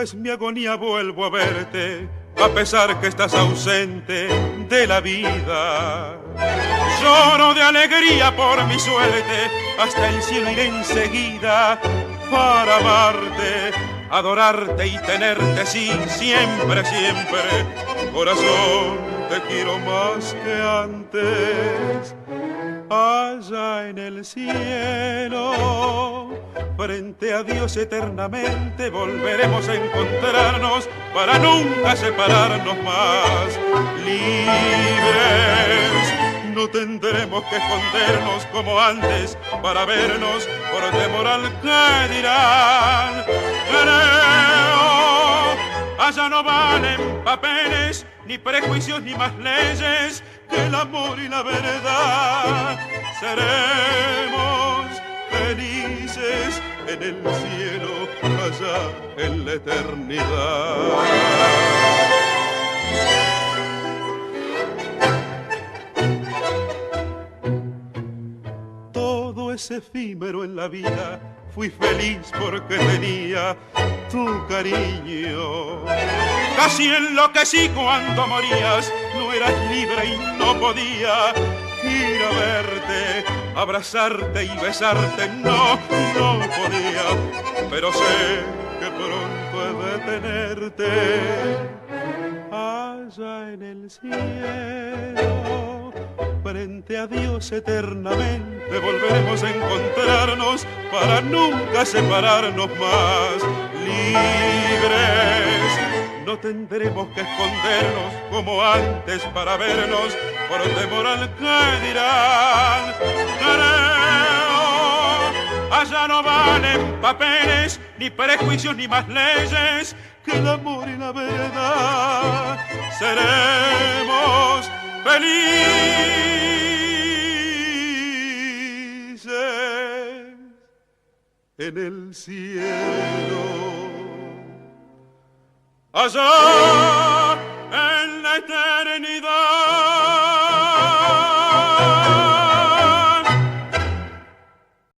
es mi agonía, vuelvo a verte, a pesar que estás ausente de la vida. Lloro de alegría por mi suerte, hasta el cielo iré enseguida para amarte, adorarte y tenerte, sí, siempre, siempre. Corazón, te quiero más que antes. Allá en el cielo, frente a Dios eternamente, volveremos a encontrarnos para nunca separarnos más. Libres, no tendremos que escondernos como antes para vernos por temor al que dirán. Creo, allá no valen papeles, ni prejuicios, ni más leyes que el amor y la verdad. Seremos felices en el cielo, allá en la eternidad. Todo es efímero en la vida, fui feliz porque tenía tu cariño. Casi enloquecí cuando morías, no eras libre y no podía ir a verte, abrazarte y besarte, no podía. Pero sé que pronto he de tenerte allá en el cielo. Frente a Dios eternamente volveremos a encontrarnos para nunca separarnos más. Libres, no tendremos que escondernos como antes para vernos por temor al que dirán. Creo, allá no valen papeles, ni prejuicios, ni más leyes que el amor y la verdad. Seremos felices en el cielo, allá en la eternidad.